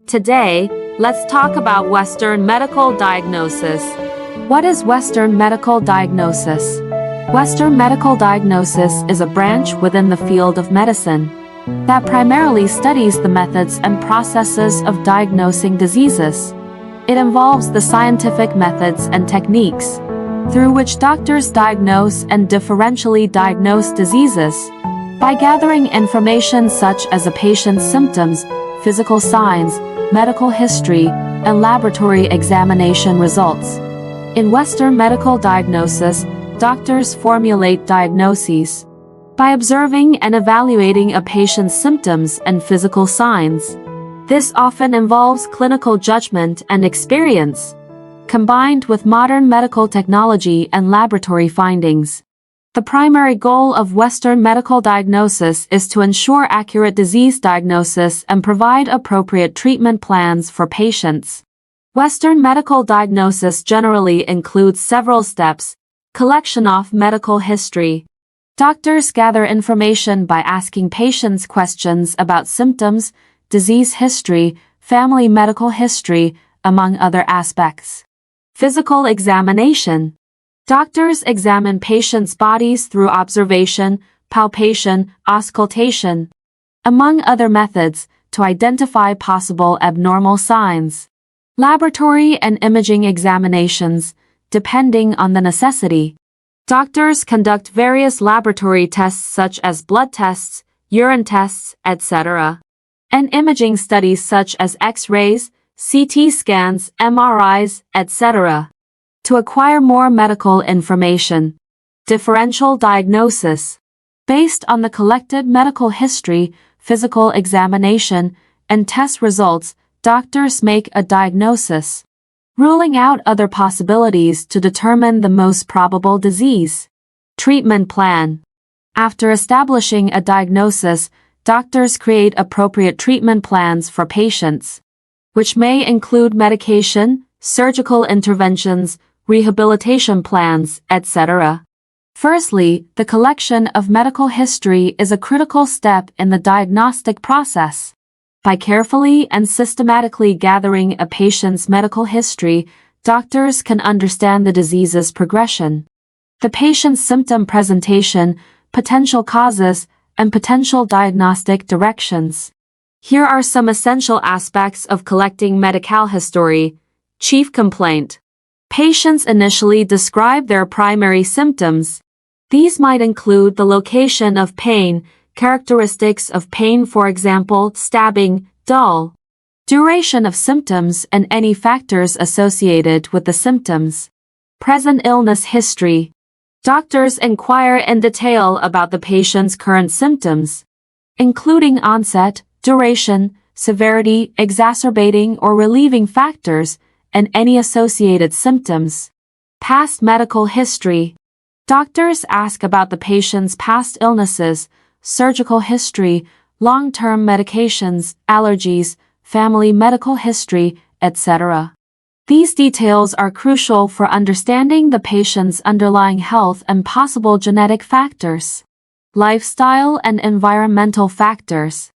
Today, let's talk about Western medical diagnosis. What is Western medical diagnosis? Western medical diagnosis is a branch within the field of medicine that primarily studies the methods and processes of diagnosing diseases. It involves the scientific methods and techniques through which doctors diagnose and differentially diagnose diseases by gathering information such as a patient's symptoms, physical signs, medical history, and laboratory examination results. In Western medical diagnosis, doctors formulate diagnoses by observing and evaluating a patient's symptoms and physical signs. This often involves clinical judgment and experience, combined with modern medical technology and laboratory findings. The primary goal of Western medical diagnosis is to ensure accurate disease diagnosis and provide appropriate treatment plans for patients. Western medical diagnosis generally includes several steps. Collection of medical history. Doctors gather information by asking patients questions about symptoms, disease history, family medical history, among other aspects. Physical examination. Doctors examine patients' bodies through observation, palpation, auscultation, among other methods, to identify possible abnormal signs. Laboratory and imaging examinations, depending on the necessity. Doctors conduct various laboratory tests such as blood tests, urine tests, etc., and imaging studies such as X-rays, CT scans, MRIs, etc., to acquire more medical information. Differential diagnosis. Based on the collected medical history, physical examination, and test results, doctors make a diagnosis, ruling out other possibilities to determine the most probable disease. Treatment plan. After establishing a diagnosis, doctors create appropriate treatment plans for patients, which may include medication, surgical interventions, rehabilitation plans, etc. Firstly, the collection of medical history is a critical step in the diagnostic process. By carefully and systematically gathering a patient's medical history, doctors can understand the disease's progression, the patient's symptom presentation, potential causes, and potential diagnostic directions. Here are some essential aspects of collecting medical history. Chief complaint. Patients initially describe their primary symptoms. These might include the location of pain, characteristics of pain, for example, stabbing, dull, duration of symptoms, and any factors associated with the symptoms. Present illness history. Doctors inquire in detail about the patient's current symptoms, including onset, duration, severity, exacerbating or relieving factors, and any associated symptoms. Past medical history. Doctors ask about the patient's past illnesses, surgical history, long-term medications, allergies, family medical history, etc. These details are crucial for understanding the patient's underlying health and possible genetic factors. Lifestyle and environmental factors.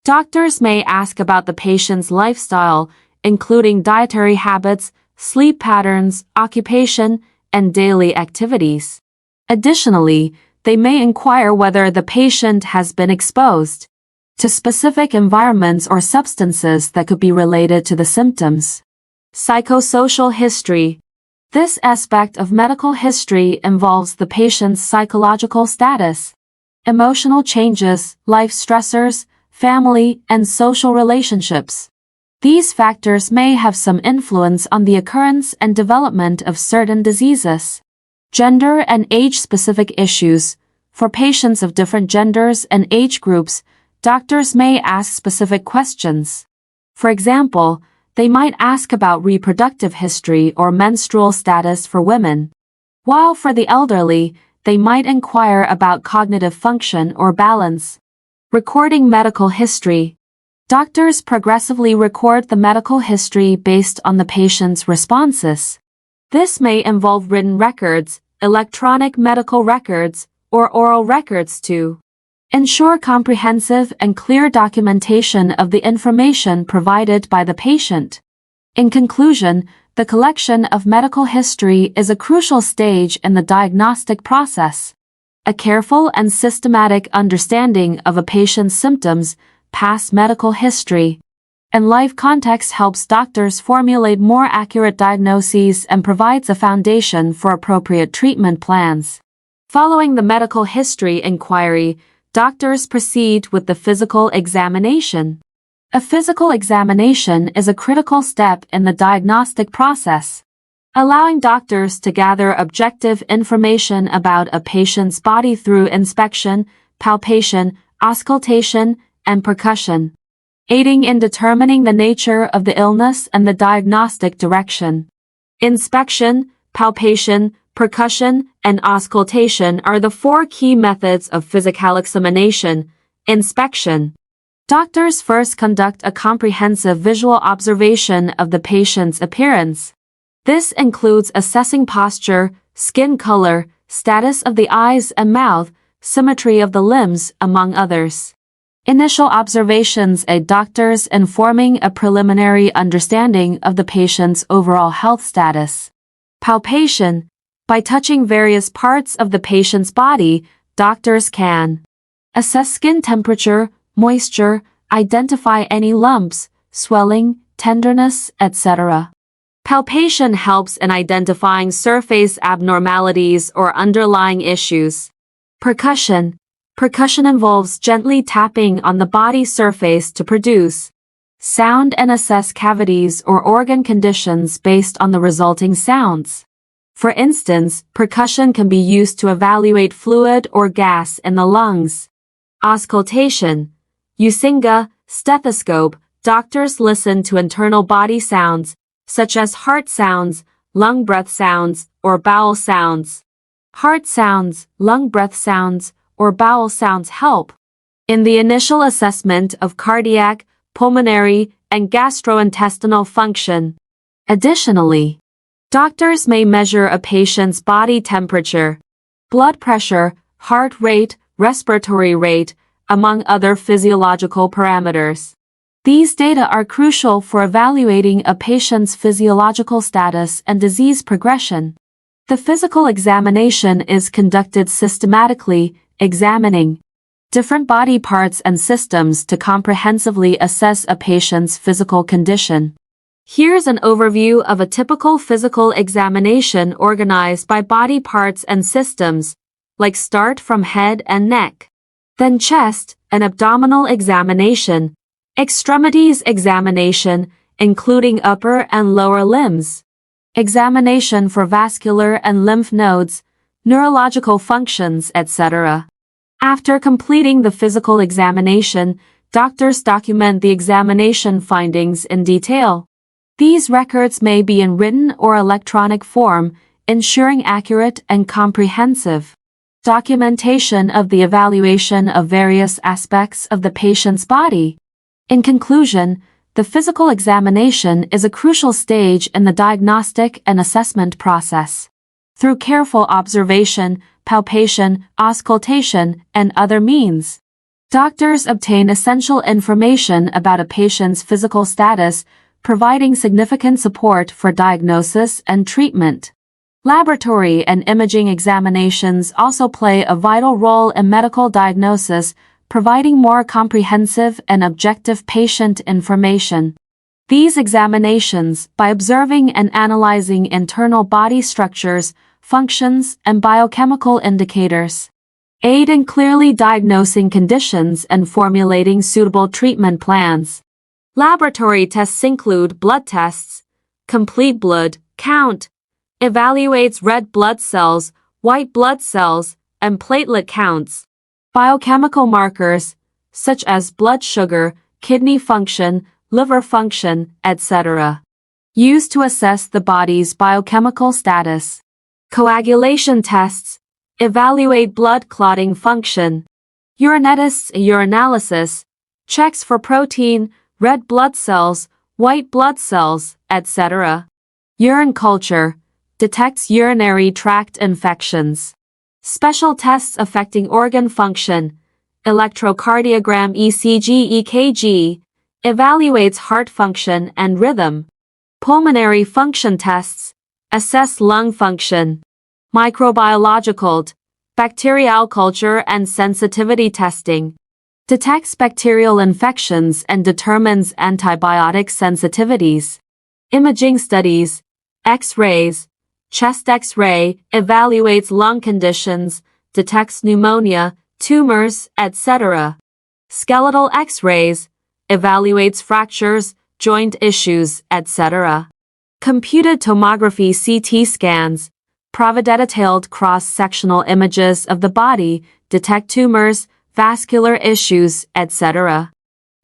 Doctors may ask about the patient's lifestyle, including dietary habits, sleep patterns, occupation, and daily activities. Additionally, they may inquire whether the patient has been exposed to specific environments or substances that could be related to the symptoms. Psychosocial history. This aspect of medical history involves the patient's psychological status, emotional changes, life stressors, family, and social relationships. These factors may have some influence on the occurrence and development of certain diseases. Gender and age-specific issues. For patients of different genders and age groups, doctors may ask specific questions. For example, they might ask about reproductive history or menstrual status for women, while for the elderly, they might inquire about cognitive function or balance. Recording medical history. Doctors progressively record the medical history based on the patient's responses. This may involve written records, electronic medical records, or oral records too. Ensure comprehensive and clear documentation of the information provided by the patient. In conclusion, the collection of medical history is a crucial stage in the diagnostic process. A careful and systematic understanding of a patient's symptoms, past medical history, and life context helps doctors formulate more accurate diagnoses and provides a foundation for appropriate treatment plans. Following the medical history inquiry, doctors proceed with the physical examination. A physical examination is a critical step in the diagnostic process, allowing doctors to gather objective information about a patient's body through inspection, palpation, auscultation, and percussion, aiding in determining the nature of the illness and the diagnostic direction. Inspection, palpation, percussion, and auscultation are the four key methods of physical examination. Inspection. Doctors first conduct a comprehensive visual observation of the patient's appearance. This includes assessing posture, skin color, status of the eyes and mouth, symmetry of the limbs, among others. Initial observations aid doctors in forming a preliminary understanding of the patient's overall health status. Palpation. By touching various parts of the patient's body, doctors can assess skin temperature, moisture, identify any lumps, swelling, tenderness, etc. Palpation helps in identifying surface abnormalities or underlying issues. Percussion. Percussion involves gently tapping on the body surface to produce sound and assess cavities or organ conditions based on the resulting sounds. For instance, percussion can be used to evaluate fluid or gas in the lungs. Auscultation. Using a stethoscope, doctors listen to internal body sounds, such as heart sounds, lung breath sounds, or bowel sounds. Heart sounds, lung breath sounds, or bowel sounds help in the initial assessment of cardiac, pulmonary, and gastrointestinal function. Additionally, doctors may measure a patient's body temperature, blood pressure, heart rate, respiratory rate, among other physiological parameters. These data are crucial for evaluating a patient's physiological status and disease progression. The physical examination is conducted systematically, examining different body parts and systems to comprehensively assess a patient's physical condition. Here's an overview of a typical physical examination organized by body parts and systems, like start from head and neck, then chest and abdominal examination, extremities examination, including upper and lower limbs, examination for vascular and lymph nodes, neurological functions, etc. After completing the physical examination, doctors document the examination findings in detail. These records may be in written or electronic form, ensuring accurate and comprehensive documentation of the evaluation of various aspects of the patient's body. In conclusion, the physical examination is a crucial stage in the diagnostic and assessment process. Through careful observation, palpation, auscultation, and other means, doctors obtain essential information about a patient's physical status, providing significant support for diagnosis and treatment. Laboratory and imaging examinations also play a vital role in medical diagnosis, providing more comprehensive and objective patient information. These examinations, by observing and analyzing internal body structures, functions, and biochemical indicators, aid in clearly diagnosing conditions and formulating suitable treatment plans. Laboratory tests include blood tests, complete blood count, evaluates red blood cells, white blood cells, and platelet counts. Biochemical markers, such as blood sugar, kidney function, liver function, etc., used to assess the body's biochemical status. Coagulation tests evaluate blood clotting function. Urinalysis checks for protein, red blood cells, white blood cells, etc. Urine culture detects urinary tract infections. Special tests affecting organ function electrocardiogram ECG EKG, evaluates heart function and rhythm. Pulmonary function tests, assess lung function. Microbiological, bacterial culture and sensitivity testing, detects bacterial infections and determines antibiotic sensitivities. Imaging studies, X-rays, chest X-ray, evaluates lung conditions, detects pneumonia, tumors, etc. Skeletal X-rays, evaluates fractures, joint issues, etc. Computed tomography CT scans, provide detailed cross-sectional images of the body, detect tumors, vascular issues, etc.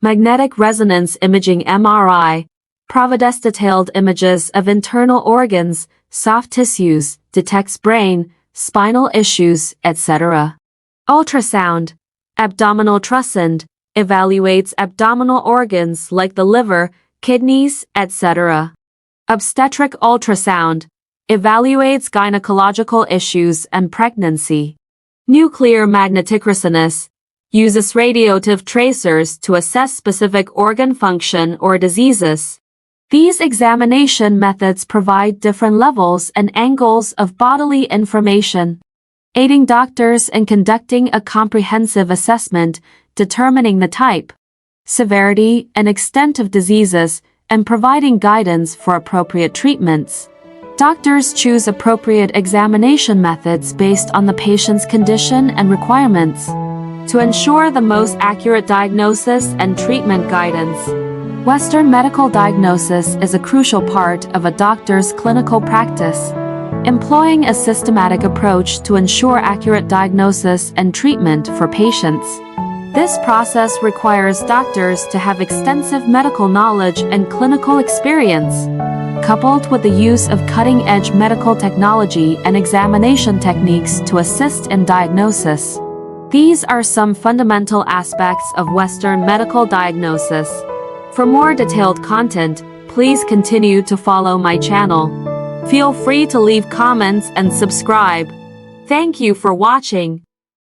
Magnetic resonance imaging MRI, provides detailed images of internal organs, soft tissues, detects brain, spinal issues, etc. Ultrasound, abdominal ultrasound, evaluates abdominal organs like the liver, kidneys, etc. Obstetric ultrasound, evaluates gynecological issues and pregnancy. Nuclear magnetic resonance, uses radioactive tracers to assess specific organ function or diseases. These examination methods provide different levels and angles of bodily information, aiding doctors in conducting a comprehensive assessment, determining the type, severity, and extent of diseases, and providing guidance for appropriate treatments. Doctors choose appropriate examination methods based on the patient's condition and requirements to ensure the most accurate diagnosis and treatment guidance. Western medical diagnosis is a crucial part of a doctor's clinical practice, employing a systematic approach to ensure accurate diagnosis and treatment for patients. This process requires doctors to have extensive medical knowledge and clinical experience, coupled with the use of cutting-edge medical technology and examination techniques to assist in diagnosis. These are some fundamental aspects of Western medical diagnosis. For more detailed content, please continue to follow my channel. Feel free to leave comments and subscribe. Thank you for watching.